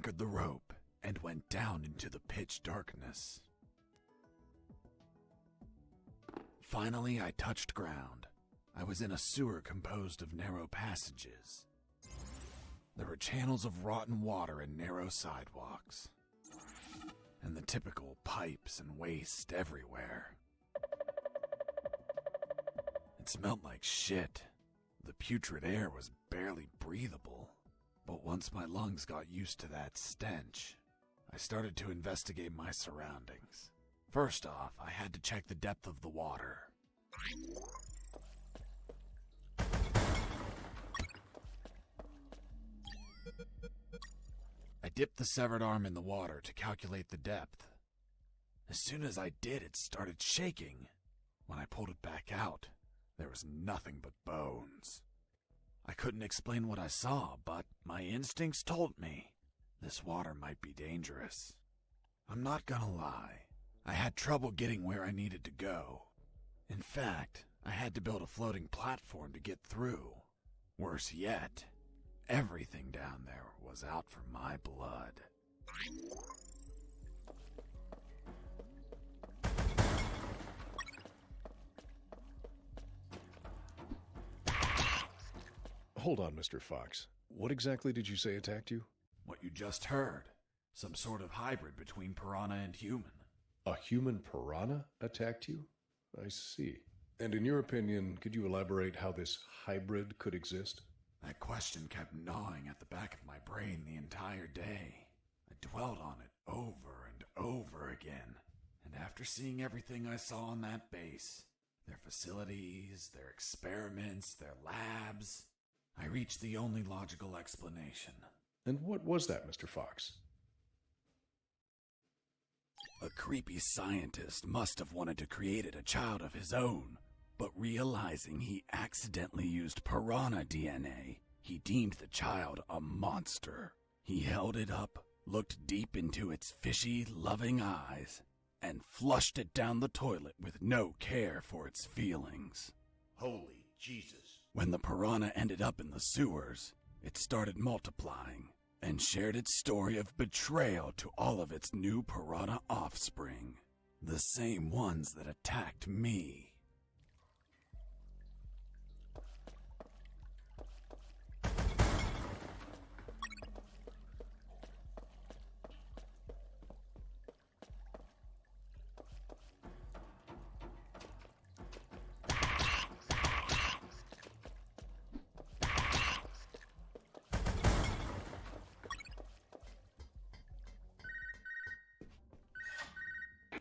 anchored the rope and went down into the pitch darkness. Finally, I touched ground. I was in a sewer composed of narrow passages. There were channels of rotten water and narrow sidewalks, and the typical pipes and waste everywhere. It smelled like shit. The putrid air was barely breathable. But once my lungs got used to that stench, I started to investigate my surroundings. First off, I had to check the depth of the water. I dipped the severed arm in the water to calculate the depth. As soon as I did, it started shaking. When I pulled it back out, there was nothing but bones. I couldn't explain what I saw, but my instincts told me this water might be dangerous. I'm not gonna lie, I had trouble getting where I needed to go. In fact, I had to build a floating platform to get through. Worse yet, everything down there was out for my blood. Hold on, Mr. Fox. What exactly did you say attacked you? What you just heard. Some sort of hybrid between piranha and human. A human piranha attacked you? I see. And in your opinion, could you elaborate how this hybrid could exist? That question kept gnawing at the back of my brain the entire day. I dwelled on it over and over again. And after seeing everything I saw on that base, their facilities, their experiments, their labs, I reached the only logical explanation. And what was that, Mr. Fox? A creepy scientist must have wanted to create a child of his own, but realizing he accidentally used piranha DNA, he deemed the child a monster. He held it up, looked deep into its fishy, loving eyes, and flushed it down the toilet with no care for its feelings. Holy Jesus. When the piranha ended up in the sewers, it started multiplying and shared its story of betrayal to all of its new piranha offspring, the same ones that attacked me.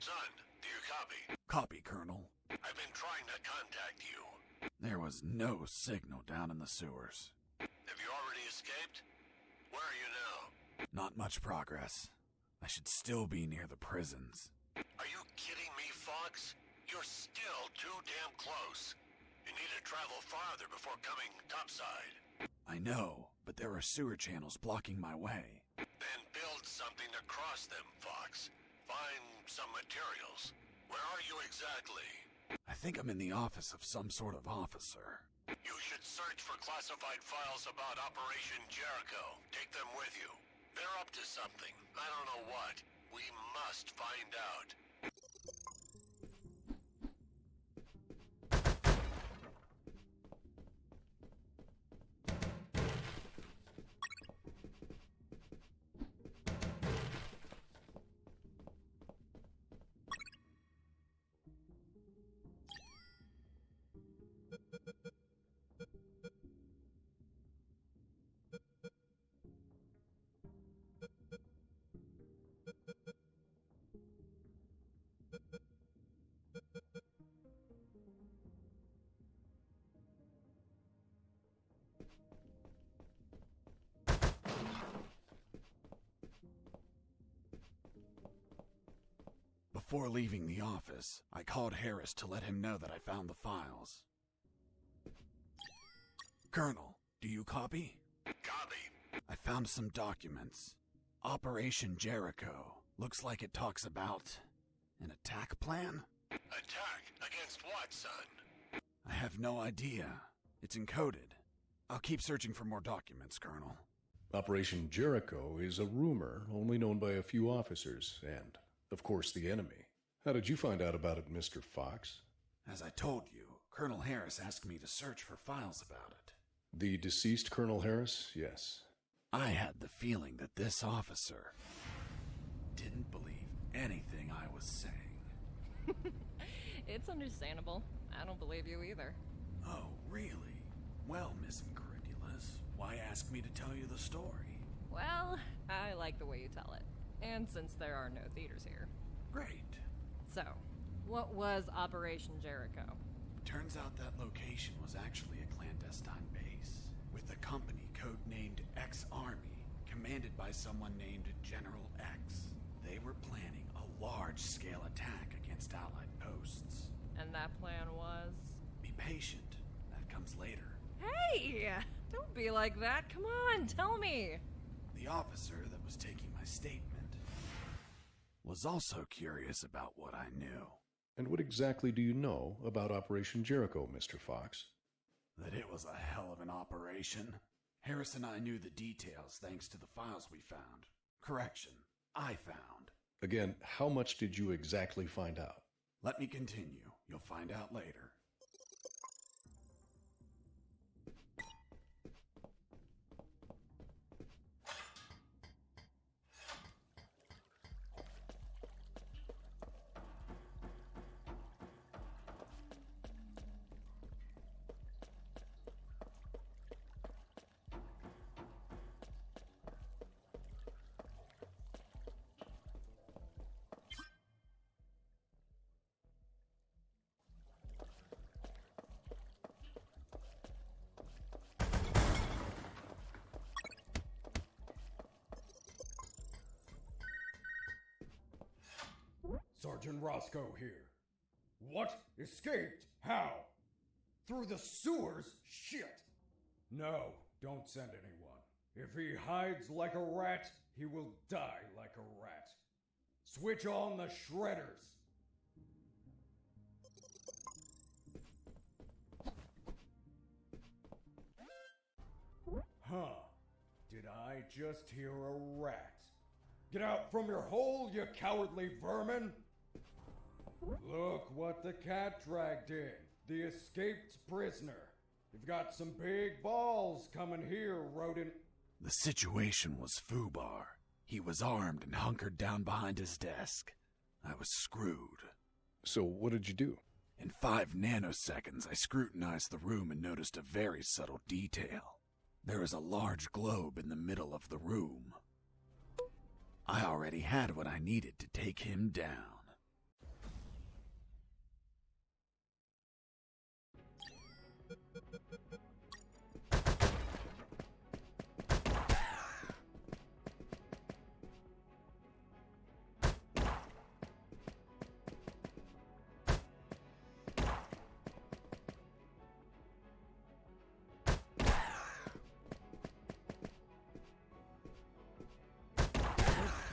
Son, do you copy? Copy, Colonel. I've been trying to contact you. There was no signal down in the sewers. Have you already escaped? Where are you now? Not much progress. I should still be near the prisons. Are you kidding me, Fox? You're still too damn close. You need to travel farther before coming topside. I know, but there are sewer channels blocking my way. Then build something to cross them, Fox. Find some materials. Where are you exactly? I think I'm in the office of some sort of officer. You should search for classified files about Operation Jericho. Take them with you. They're up to something. I don't know what. We must find out. Before leaving the office, I called Harris to let him know that I found the files. Colonel, do you copy? Copy. I found some documents. Operation Jericho. Looks like it talks about an attack plan? Attack? Against what, son? I have no idea. It's encoded. I'll keep searching for more documents, Colonel. Operation Jericho is a rumor only known by a few officers and, of course, the enemy. How did you find out about it, Mr. Fox? As I told you, Colonel Harris asked me to search for files about it. The deceased Colonel Harris? Yes. I had the feeling that this officer didn't believe anything I was saying. It's understandable. I don't believe you either. Oh, really? Well, Miss Incredulous, why ask me to tell you the story? Well, I like the way you tell it. And since there are no theaters here. Great. So, what was Operation Jericho? Turns out that location was actually a clandestine base, with a company codenamed X-Army, commanded by someone named General X. They were planning a large-scale attack against Allied posts. And that plan was? Be patient. That comes later. Hey! Don't be like that. Come on, tell me. The officer that was taking my statement was also curious about what I knew. And what exactly do you know about Operation Jericho, Mr. Fox? That it was a hell of an operation. Harris and I knew the details thanks to the files we found. Correction, I found. Again, how much did you exactly find out? Let me continue. You'll find out later. Sergeant Roscoe here. What? Escaped? How? Through the sewers? Shit! No, don't send anyone. If he hides like a rat, he will die like a rat. Switch on the shredders. Huh. Did I just hear a rat? Get out from your hole, you cowardly vermin! Look what the cat dragged in. The escaped prisoner. You've got some big balls coming here, rodent. The situation was foobar. He was armed and hunkered down behind his desk. I was screwed. So what did you do? In 5 nanoseconds, I scrutinized the room and noticed a very subtle detail. There was a large globe in the middle of the room. I already had what I needed to take him down.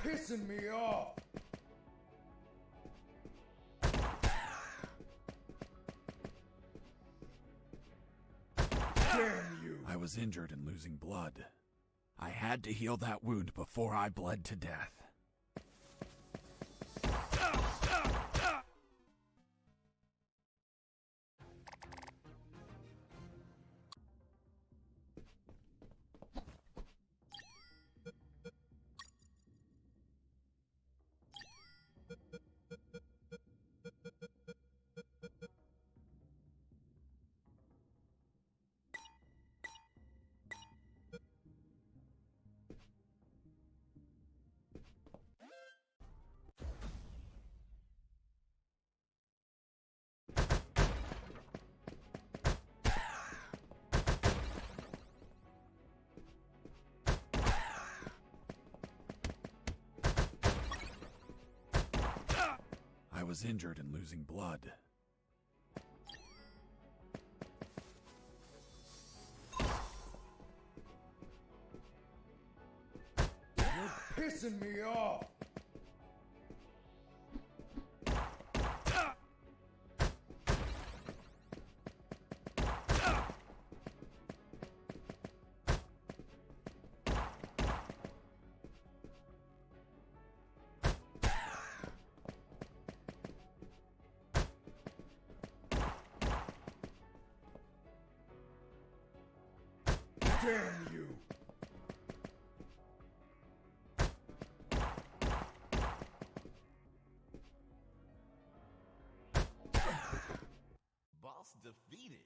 Pissing me off! Damn you! I was injured and losing blood. I had to heal that wound before I bled to death. I was injured and losing blood. You're pissing me off! Damn you! Boss defeated.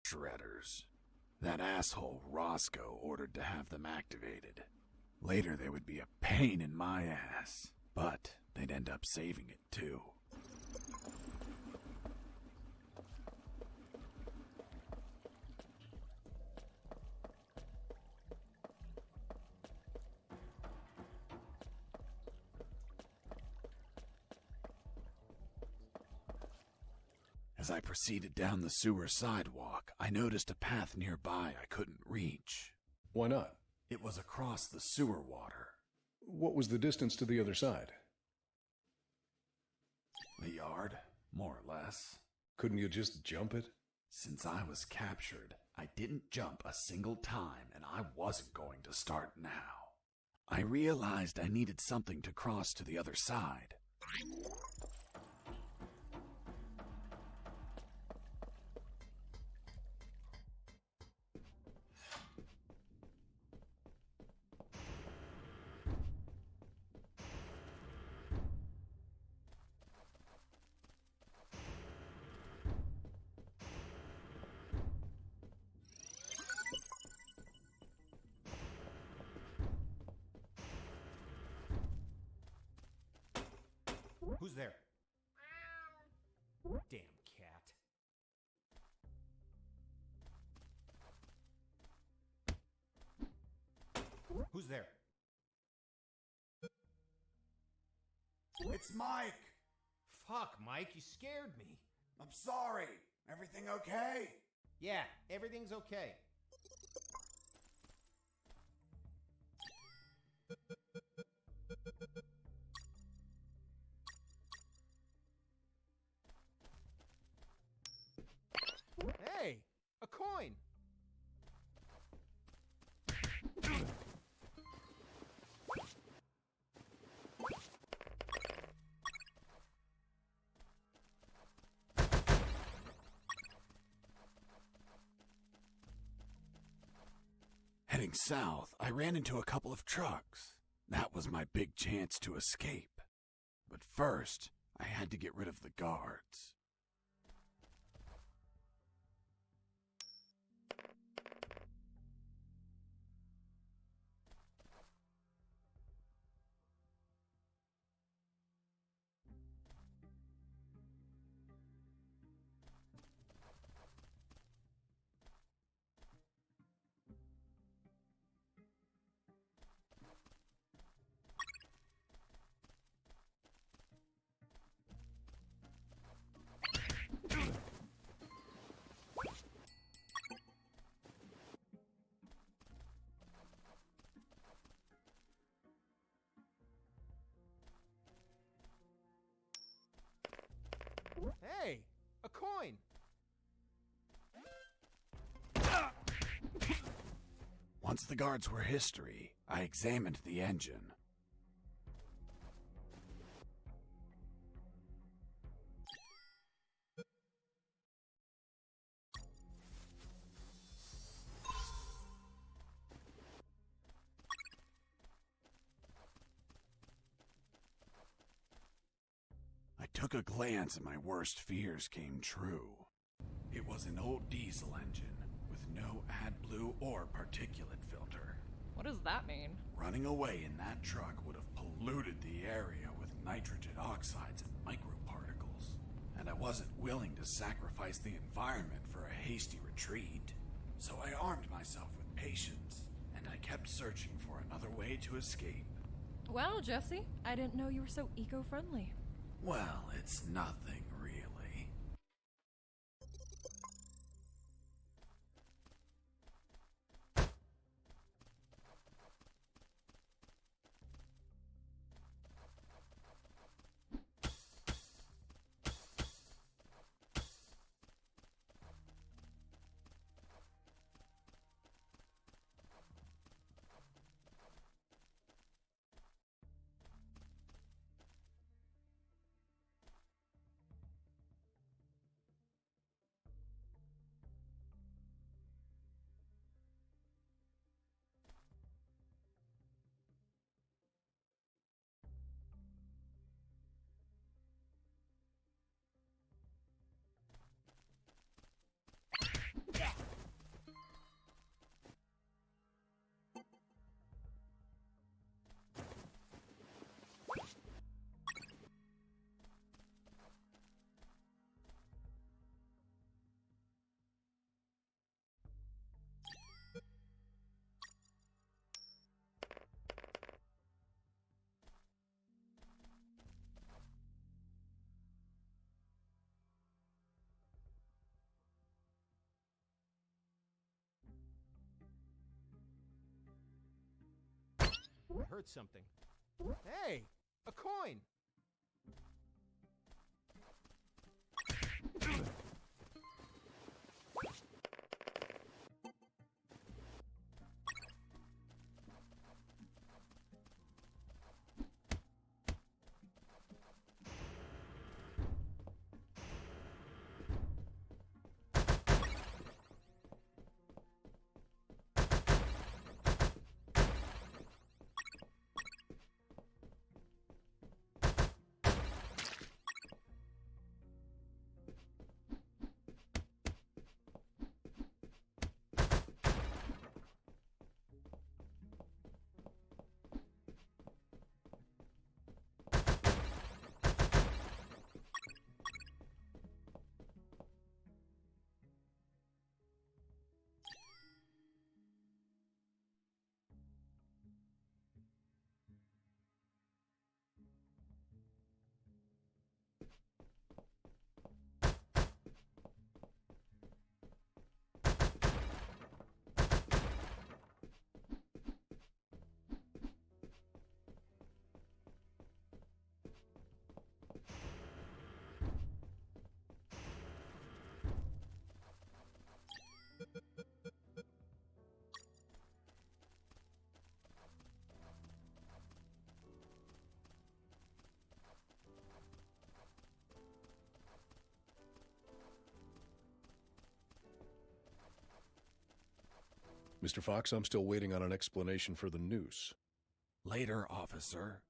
Shredders. That asshole Roscoe ordered to have them activated. Later they would be a pain in my ass, but they'd end up saving it too. As I proceeded down the sewer sidewalk, I noticed a path nearby I couldn't reach. Why not? It was across the sewer water. What was the distance to the other side? A yard, more or less. Couldn't you just jump it? Since I was captured, I didn't jump a single time, and I wasn't going to start now. I realized I needed something to cross to the other side. Who's there? Damn cat. Who's there? It's Mike! Fuck, Mike, you scared me. I'm sorry. Everything okay? Yeah, everything's okay. Hey, a coin. Heading south, I ran into a couple of trucks. That was my big chance to escape. But first, I had to get rid of the guards. Hey, a coin. Once the guards were history, I examined the engine. I took a glance and my worst fears came true. It was an old diesel engine with no AdBlue or particulate filter. What does that mean? Running away in that truck would have polluted the area with nitrogen oxides and microparticles. And I wasn't willing to sacrifice the environment for a hasty retreat. So I armed myself with patience, and I kept searching for another way to escape. Well, Jesse, I didn't know you were so eco-friendly. Well, it's nothing, really. I heard something. Hey, a coin! Mr. Fox, I'm still waiting on an explanation for the noose. Later, officer.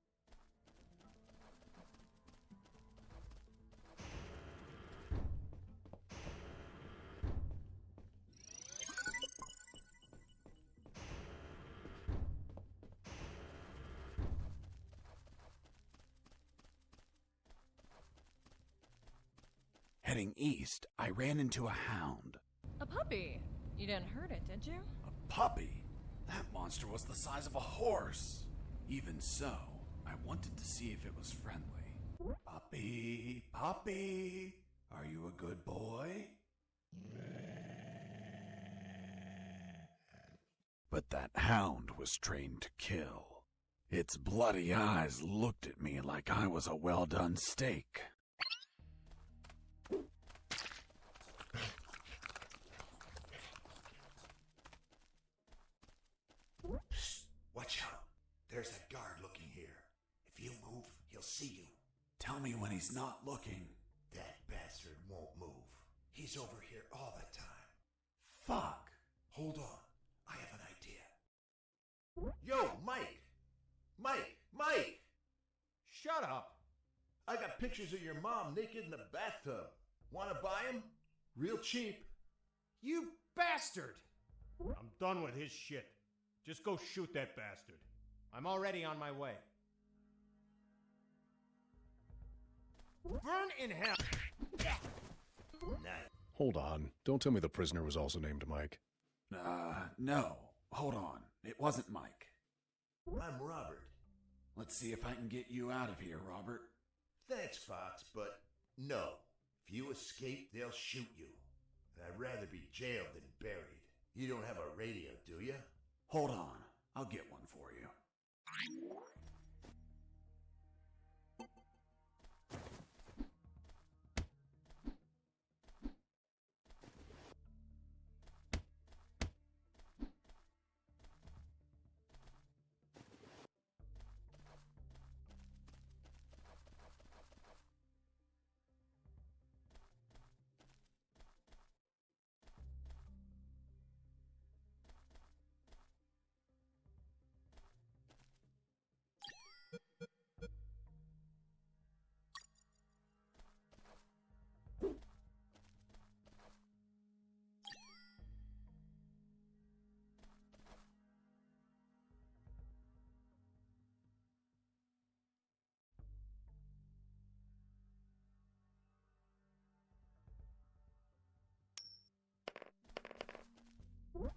Heading east, I ran into a hound. A puppy. You didn't hurt it, did you? A puppy? That monster was the size of a horse. Even so, I wanted to see if it was friendly. Puppy, puppy, are you a good boy? But that hound was trained to kill. Its bloody eyes looked at me like I was a well-done steak. Psst, watch out. There's that guard looking here. If you move, he'll see you. Tell me when he's not looking. That bastard won't move. He's over here all the time. Fuck. Hold on. I have an idea. Yo, Mike! Mike! Shut up! I got pictures of your mom naked in the bathtub. Wanna buy them? Real cheap. You bastard! I'm done with his shit. Just go shoot that bastard. I'm already on my way. Burn in hell! Nice. Hold on. Don't tell me the prisoner was also named Mike. No. Hold on. It wasn't Mike. I'm Robert. Let's see if I can get you out of here, Robert. Thanks, Fox, but no. If you escape, they'll shoot you. And I'd rather be jailed than buried. You don't have a radio, do you? Hold on. I'll get one for you.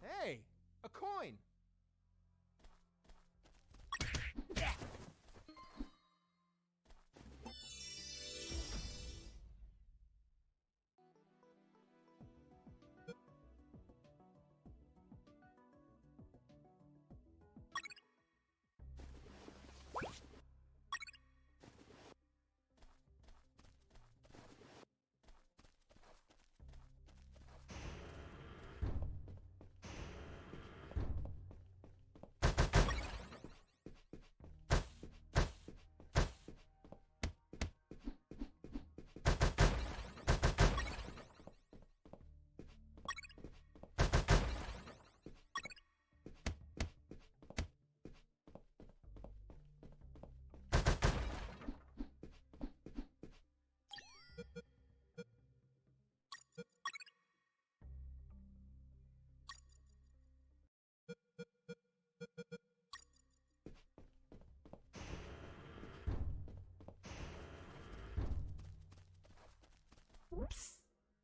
Hey, a coin.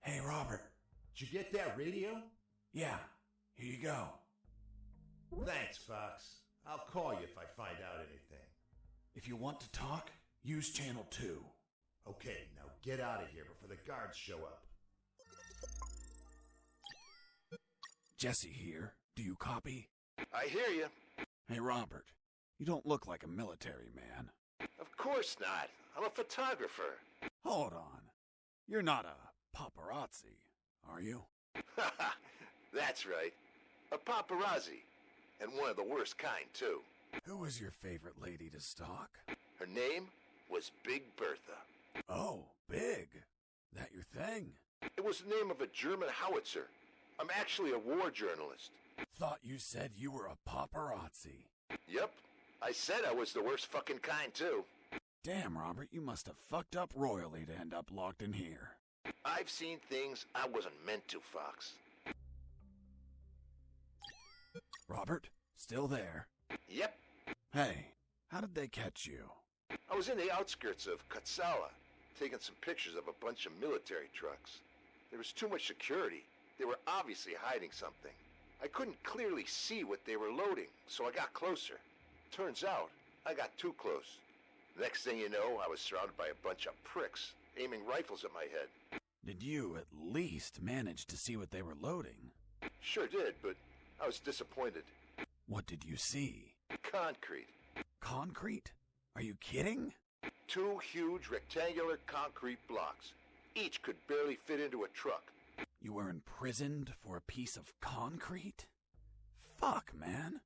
Hey, Robert. Did you get that radio? Yeah, here you go. Thanks, Fox. I'll call you if I find out anything. If you want to talk, use channel 2. Okay, now get out of here before the guards show up. Jesse here. Do you copy? I hear you. Hey, Robert. You don't look like a military man. Of course not. I'm a photographer. Hold on. You're not a paparazzi, are you? That's right. A paparazzi. And one of the worst kind, too. Who was your favorite lady to stalk? Her name was Big Bertha. Oh, Big. That your thing? It was the name of a German howitzer. I'm actually a war journalist. Thought you said you were a paparazzi. Yep. I said I was the worst fucking kind, too. Damn, Robert, you must have fucked up royally to end up locked in here. I've seen things I wasn't meant to, Fox. Robert, still there? Yep. Hey, how did they catch you? I was in the outskirts of Katsala, taking some pictures of a bunch of military trucks. There was too much security. They were obviously hiding something. I couldn't clearly see what they were loading, so I got closer. Turns out, I got too close. Next thing you know, I was surrounded by a bunch of pricks, aiming rifles at my head. Did you at least manage to see what they were loading? Sure did, but I was disappointed. What did you see? Concrete. Concrete? Are you kidding? 2 huge rectangular concrete blocks. Each could barely fit into a truck. You were imprisoned for a piece of concrete? Fuck, man.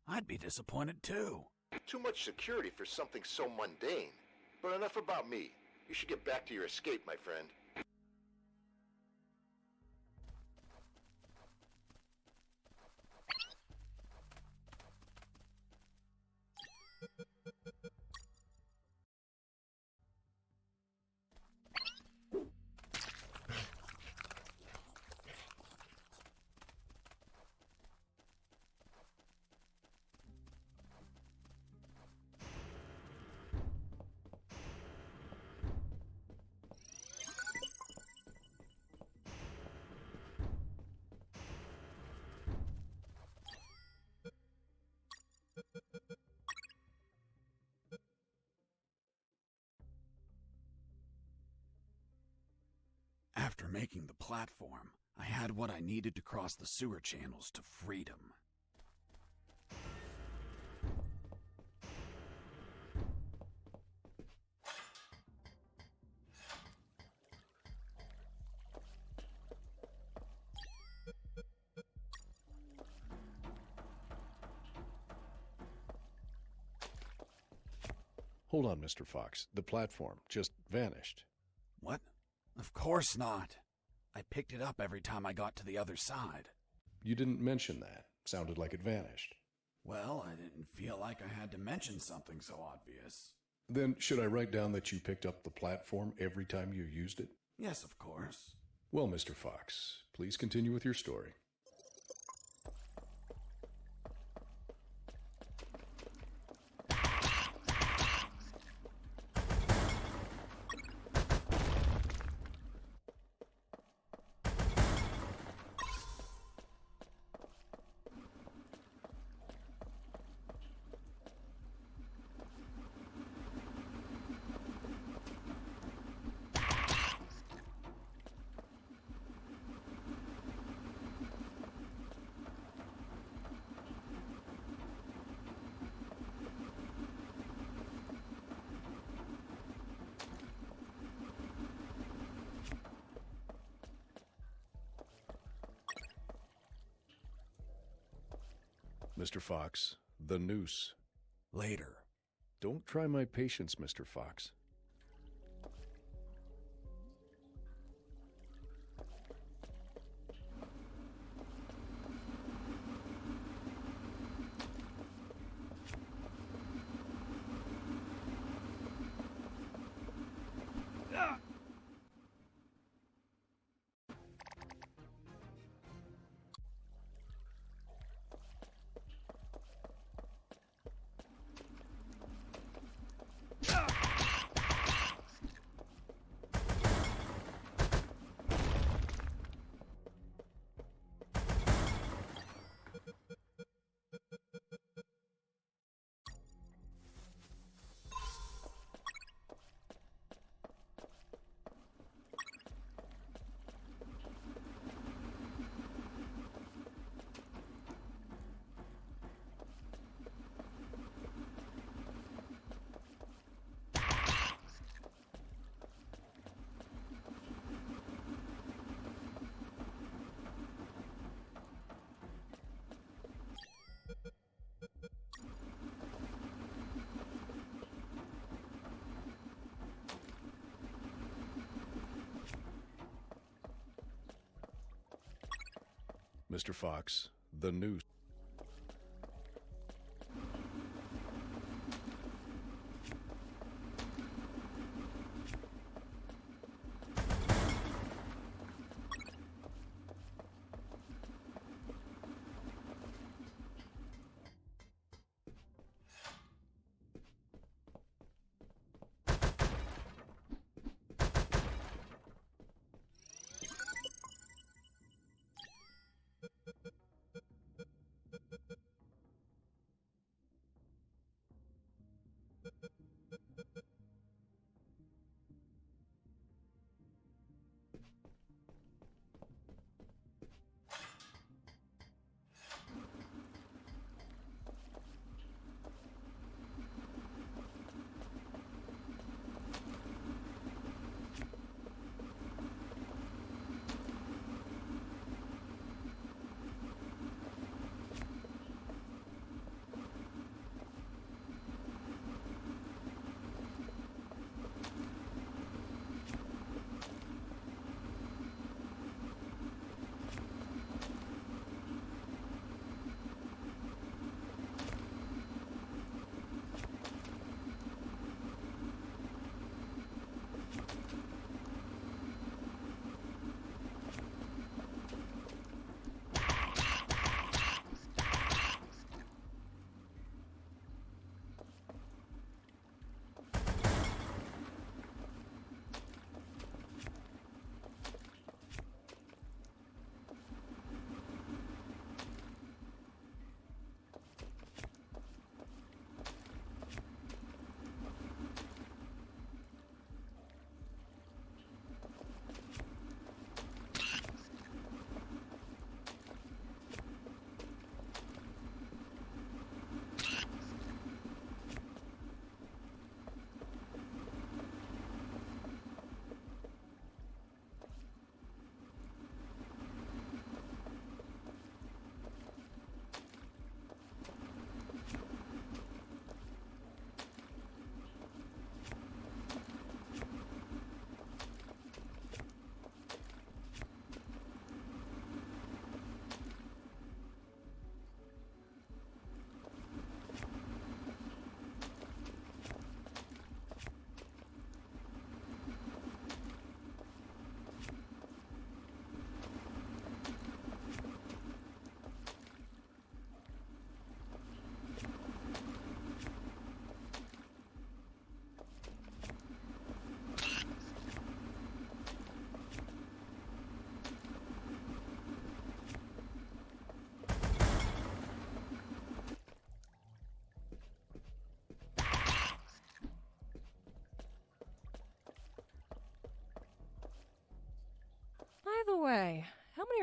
I'd be disappointed too. Too much security for something so mundane. But enough about me. You should get back to your escape, my friend. making the platform, I had what I needed to cross the sewer channels to freedom. Hold on, Mr. Fox. The platform just vanished. What? Of course not. I picked it up every time I got to the other side. You didn't mention that. Sounded like it vanished. Well, I didn't feel like I had to mention something so obvious. Then should I write down that you picked up the platform every time you used it? Yes, of course. Well, Mr. Fox, please continue with your story. Mr. Fox, the noose. Later. Don't try my patience, Mr. Fox. Mr. Fox, the noose.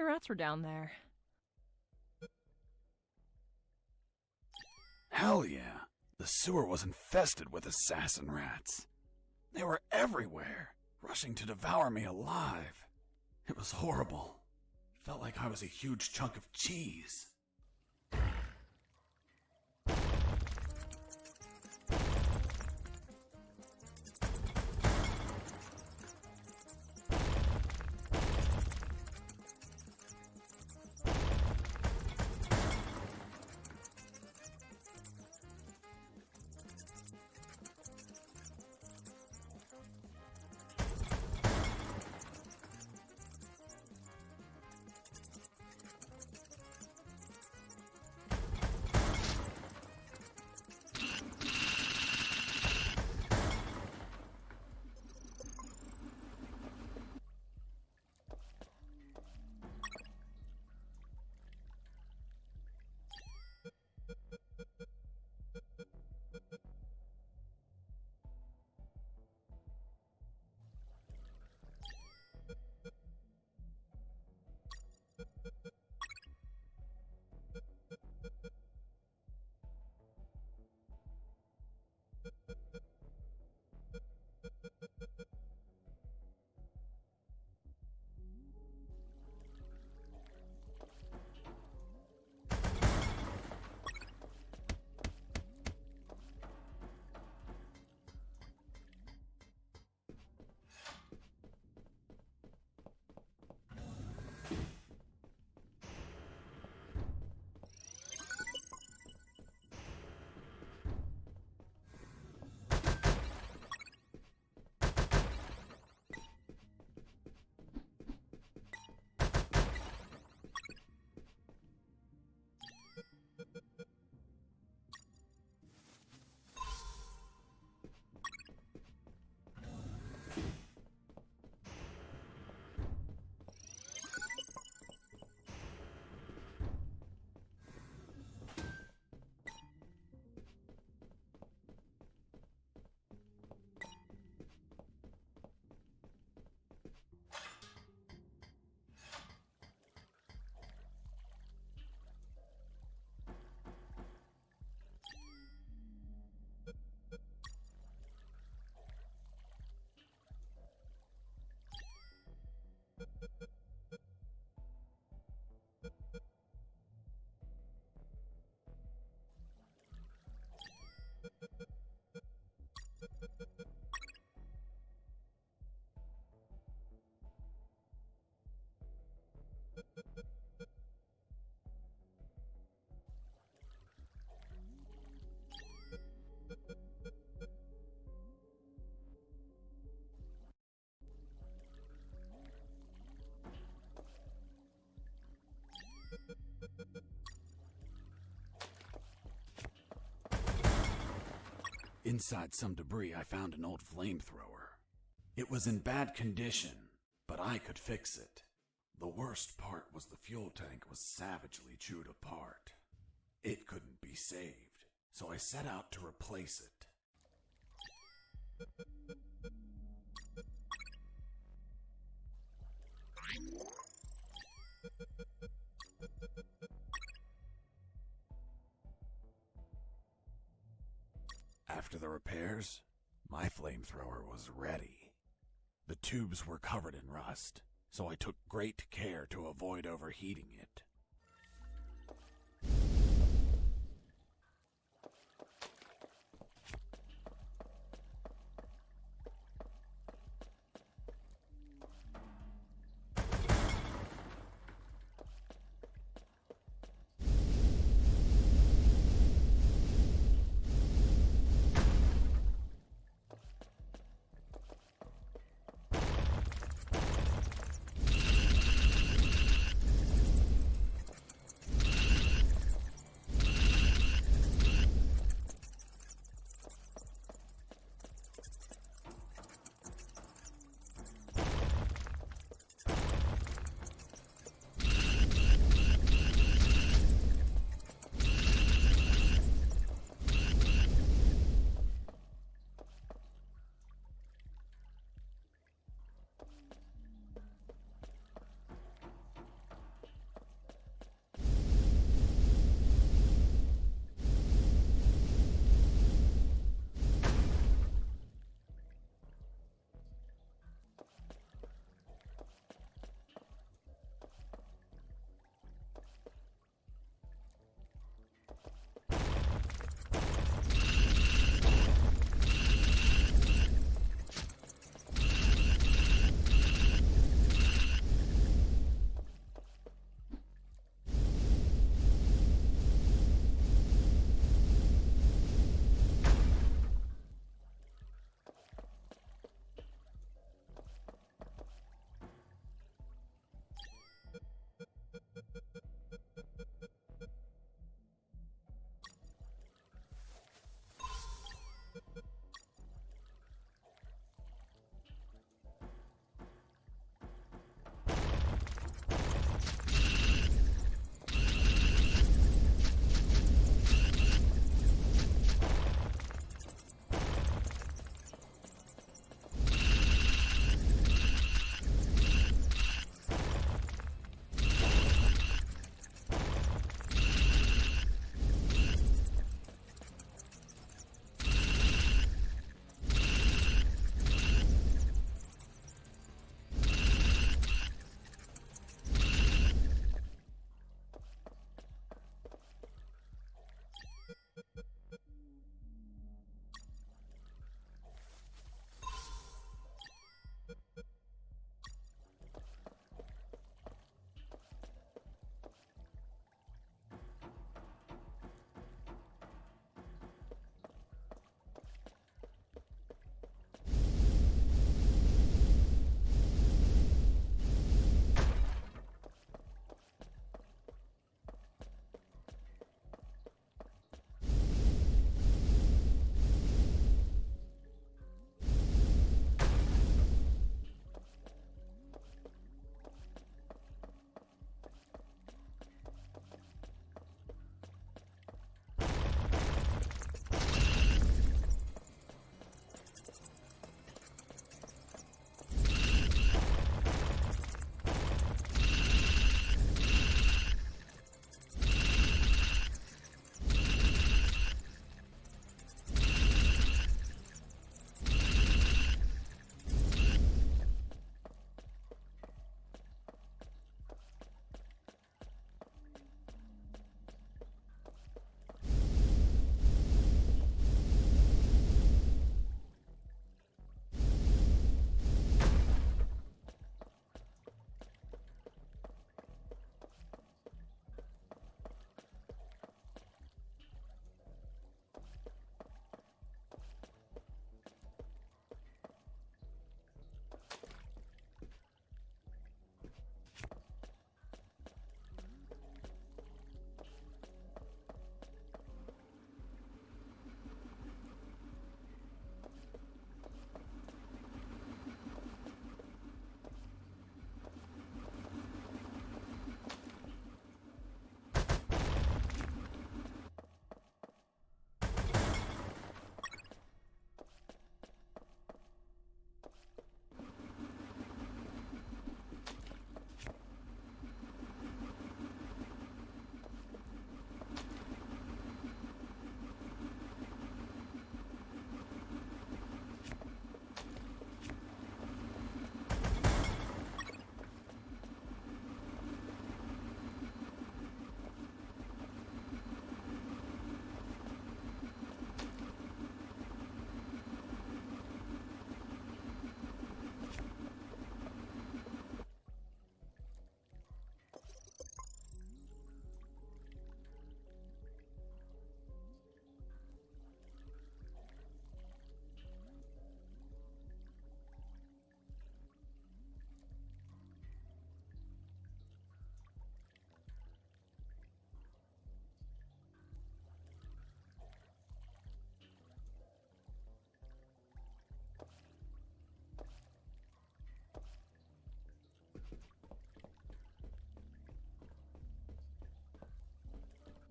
many rats were down there. Hell yeah. The sewer was infested with assassin rats. They were everywhere, rushing to devour me alive. It was horrible. Felt like I was a huge chunk of cheese. Inside some debris, I found an old flamethrower. It was in bad condition, but I could fix it. The worst part was the fuel tank was savagely chewed apart. It couldn't be saved, so I set out to replace it. After the repairs, my flamethrower was ready. The tubes were covered in rust, so I took great care to avoid overheating it.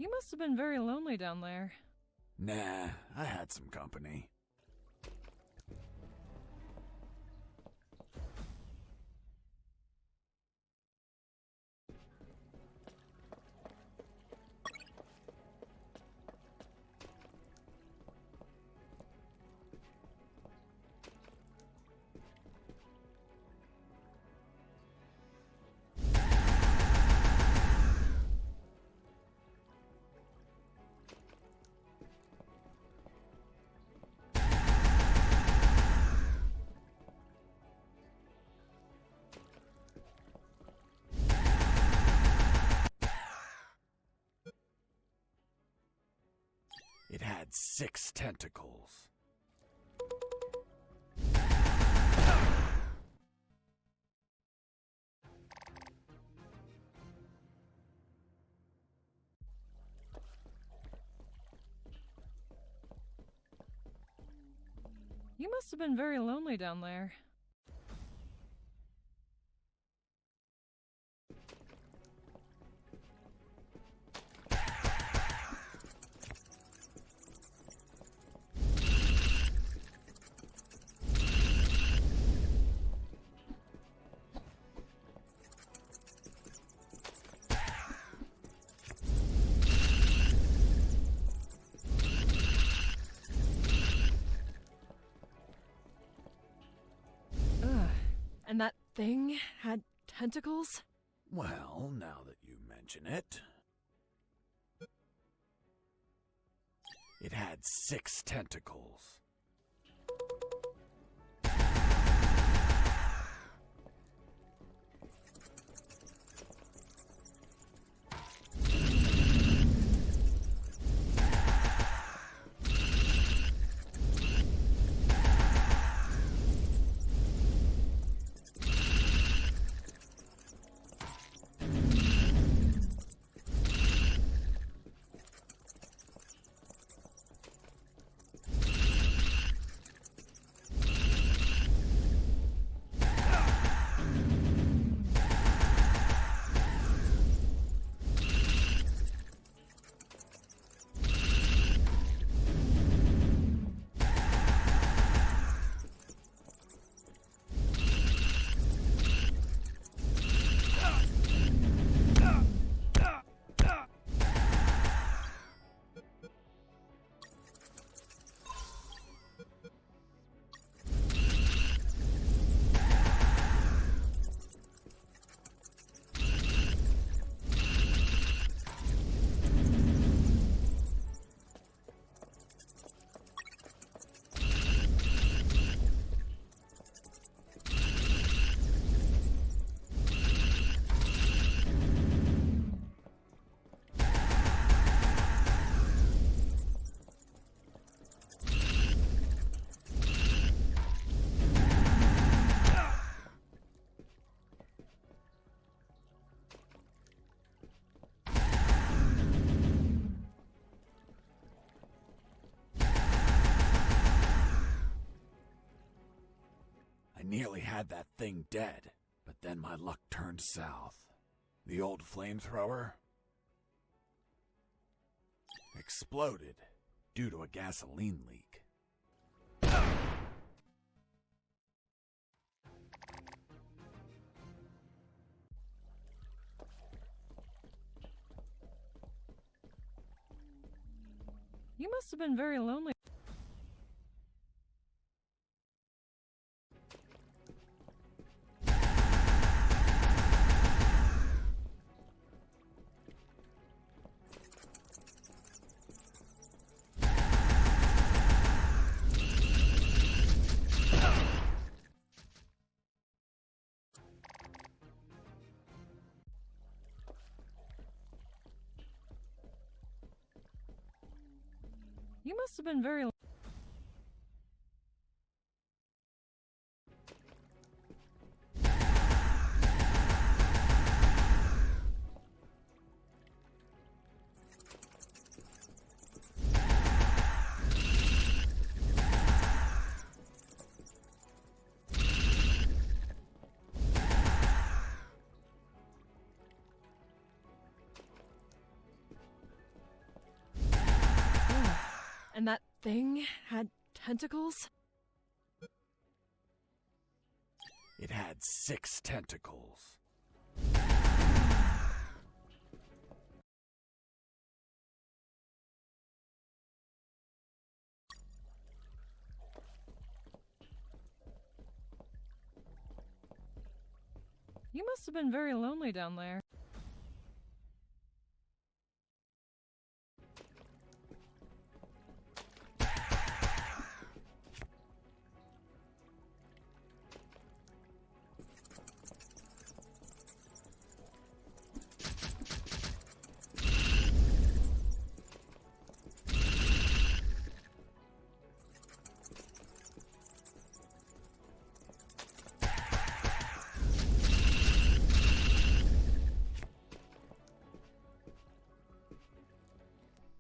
You must have been very lonely down there. Nah, I had some company. It had 6 tentacles. You must have been very lonely down there. And that thing had tentacles? Well, now that you mention it. It had 6 tentacles. I nearly had that thing dead, but then my luck turned south. The old flamethrower exploded due to a gasoline leak. You must have been very lonely. You must have been very... and that thing had tentacles? It had 6 tentacles. You must have been very lonely down there.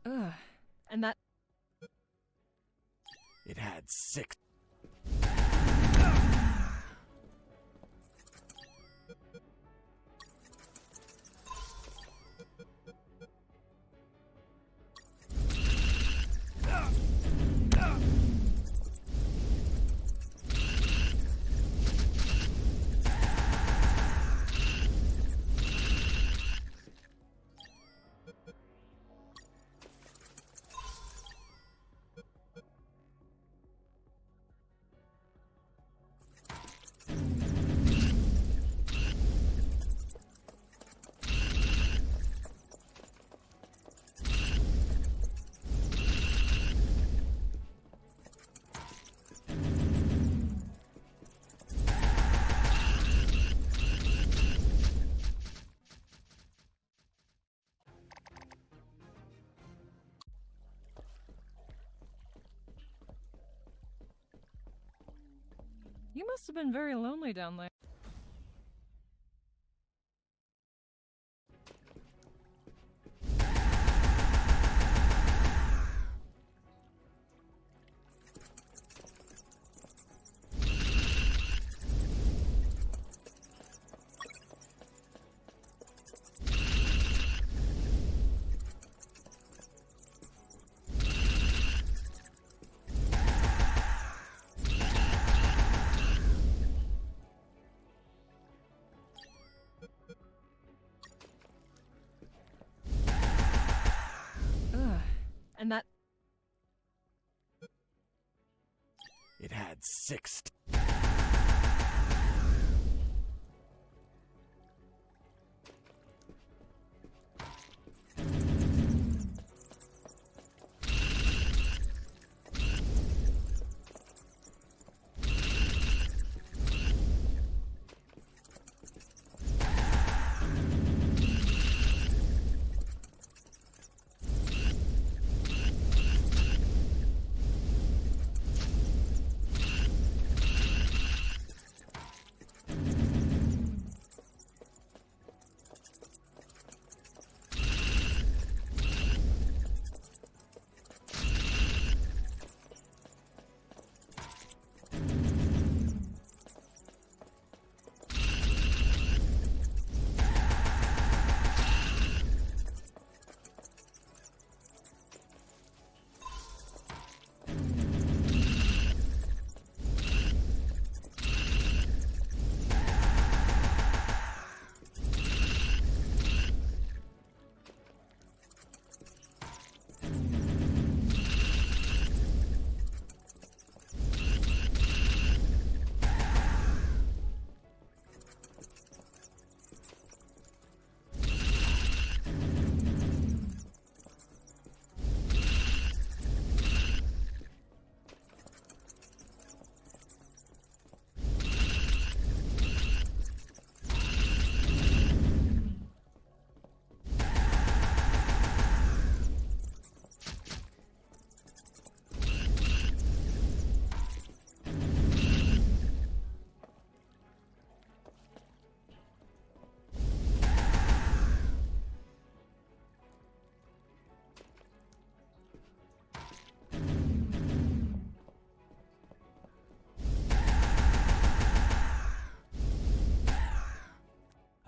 Ugh, and that... It had 6. You must have been very lonely down there. Ugh, and that... It had 6.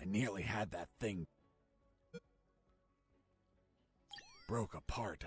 Nearly had that thing broke apart.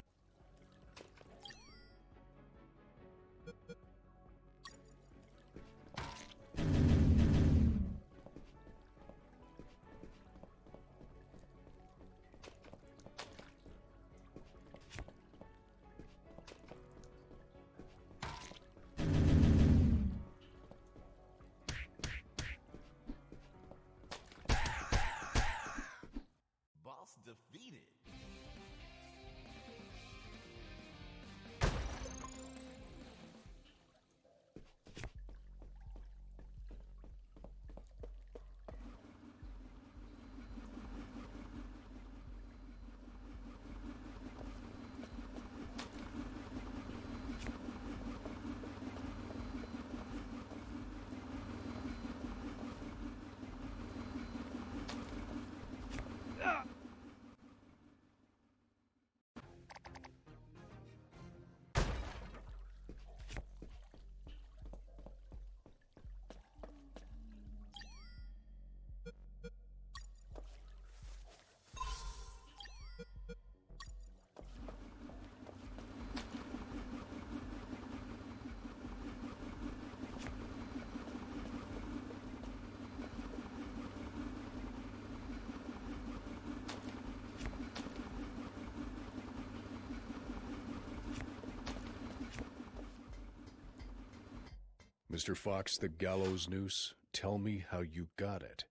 Mr. Fox, the gallows noose, tell me how you got it.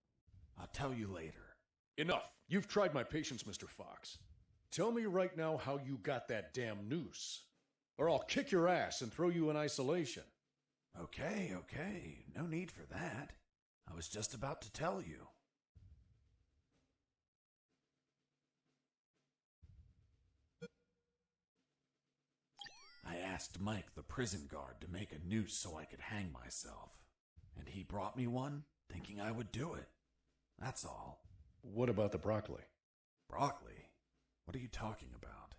I'll tell you later. Enough! You've tried my patience, Mr. Fox. Tell me right now how you got that damn noose, or I'll kick your ass and throw you in isolation. Okay. No need for that. I was just about to tell you. I asked Mike, the prison guard, to make a noose so I could hang myself. And he brought me one, thinking I would do it. That's all. What about the broccoli? Broccoli? What are you talking about?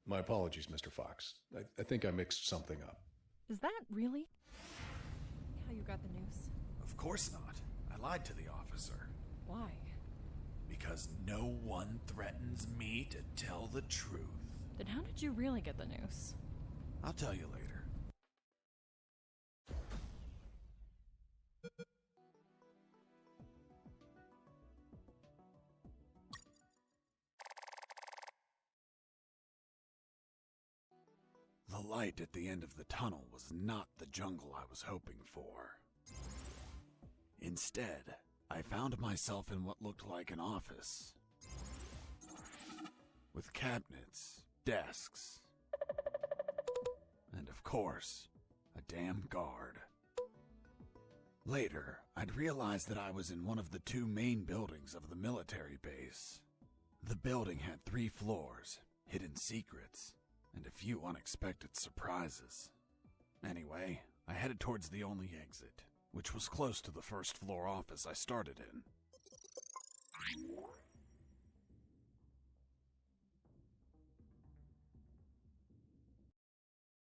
My apologies, Mr. Fox. I think I mixed something up. Is that really how you got the noose? Of course not. I lied to the officer. Why? Because no one threatens me to tell the truth. Then how did you really get the noose? I'll tell you later. The light at the end of the tunnel was not the jungle I was hoping for. Instead, I found myself in what looked like an office. With cabinets, desks, and of course, a damn guard. Later, I'd realized that I was in one of the two main buildings of the military base. The building had 3 floors, hidden secrets, and a few unexpected surprises. Anyway, I headed towards the only exit, which was close to the first floor office I started in.